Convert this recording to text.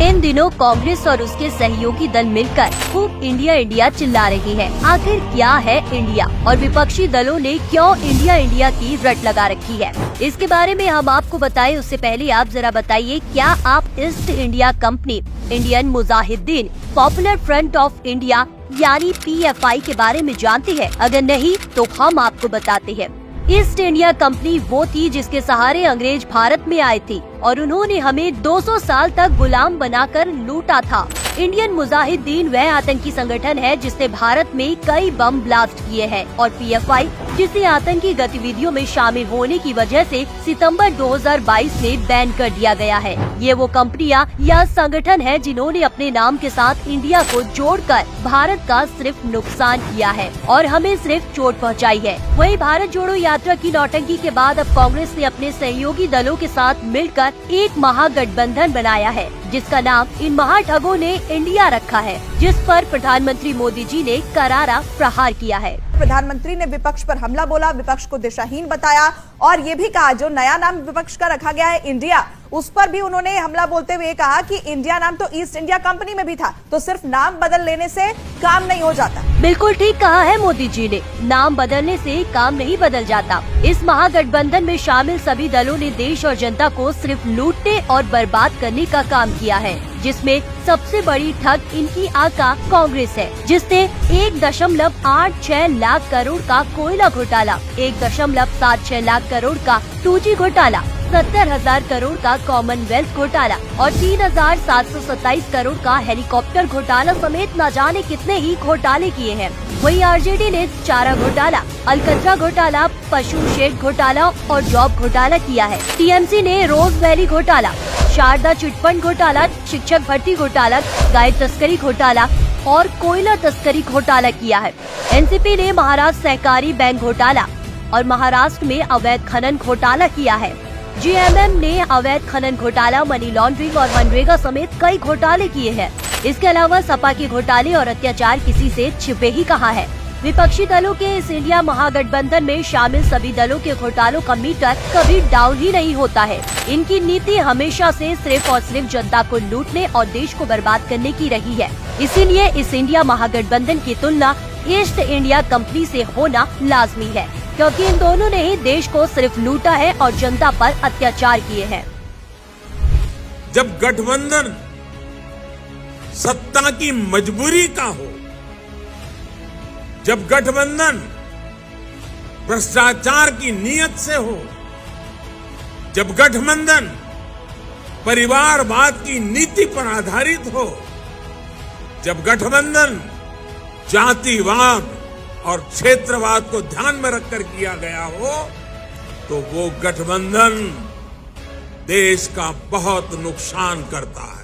इन दिनों कांग्रेस और उसके सहयोगी दल मिलकर खूब इंडिया इंडिया चिल्ला रही है। आखिर क्या है इंडिया और विपक्षी दलों ने क्यों इंडिया इंडिया की रट लगा रखी है, इसके बारे में हम आपको बताएं। उससे पहले आप जरा बताइए, क्या आप east India company, Indian Mujahideen popular front of India यानी PFI के बारे में जानते हैं? अगर नहीं तो हम आपको बताते हैं। ईस्ट इंडिया कंपनी वो थी जिसके सहारे अंग्रेज भारत में आए थे और उन्होंने हमें 200 साल तक गुलाम बनाकर लूटा था। इंडियन मुजाहिदीन वह आतंकी संगठन है जिसने भारत में कई बम ब्लास्ट किए हैं और PFI जिसे आतंकी गतिविधियों में शामिल होने की वजह से सितंबर 2022 में बैन कर दिया गया है। ये वो कंपनियां या संगठन है जिन्होंने अपने नाम के साथ इंडिया को जोड़कर भारत का सिर्फ नुकसान किया है और हमें सिर्फ चोट पहुंचाई है। वहीं भारत जोड़ो यात्रा की नौटंकी के बाद अब कांग्रेस ने अपने सहयोगी दलों के साथ मिलकर एक महागठबंधन बनाया है जिसका नाम इन महाठगों ने इंडिया रखा है, जिस पर प्रधानमंत्री मोदी जी ने करारा प्रहार किया है। प्रधानमंत्री ने विपक्ष पर हमला बोला, विपक्ष को दिशाहीन बताया और ये भी कहा जो नया नाम विपक्ष का रखा गया है इंडिया, उस पर भी उन्होंने हमला बोलते हुए कहा कि इंडिया नाम तो ईस्ट इंडिया कंपनी में भी था, तो सिर्फ नाम बदल लेने से काम नहीं हो जाता। बिल्कुल ठीक कहा है मोदी जी ने, नाम बदलने से काम नहीं बदल जाता। इस महागठबंधन में शामिल सभी दलों ने देश और जनता को सिर्फ लूटने और बर्बाद करने का काम किया है, जिसमें सबसे बड़ी ठग इनकी आका कांग्रेस है, जिसने 1.86 लाख करोड़ का कोयला घोटाला, 1.76 लाख करोड़ का 2G घोटाला, 70,000 करोड़ का कॉमनवेल्थ घोटाला और 3,727 करोड़ का हेलीकॉप्टर घोटाला समेत न जाने कितने ही घोटाले किए हैं। वहीं RJD ने चारा घोटाला, अलकतरा घोटाला, पशु शेड घोटाला और जॉब घोटाला किया है। TMC ने रोज वैली घोटाला, शारदा चिटफंड घोटाला, शिक्षक भर्ती घोटाला, गाय तस्करी घोटाला और कोयला तस्करी घोटाला किया है। NCP ने महाराष्ट्र सहकारी बैंक घोटाला और महाराष्ट्र में अवैध खनन घोटाला किया है। GMM ने अवैध खनन घोटाला, मनी लॉन्ड्रिंग और मनरेगा समेत कई घोटाले किए हैं। इसके अलावा सपा के घोटाले और अत्याचार किसी से छिपे ही कहाँ है। विपक्षी दलों के इस इंडिया महागठबंधन में शामिल सभी दलों के घोटालों का मीटर कभी डाउन ही नहीं होता है। इनकी नीति हमेशा से सिर्फ और सिर्फ जनता को लूटने और देश को बर्बाद करने की रही है। इसीलिए इस इंडिया महागठबंधन की तुलना ईस्ट इंडिया कंपनी से होना लाजमी है, क्योंकि इन दोनों ने ही देश को सिर्फ लूटा है और जनता पर अत्याचार किए हैं। जब गठबंधन सत्ता की मजबूरी का हो, जब गठबंधन भ्रष्टाचार की नीयत से हो, जब गठबंधन परिवारवाद की नीति पर आधारित हो, जब गठबंधन जातिवाद और क्षेत्रवाद को ध्यान में रखकर किया गया हो, तो वो गठबंधन देश का बहुत नुकसान करता है।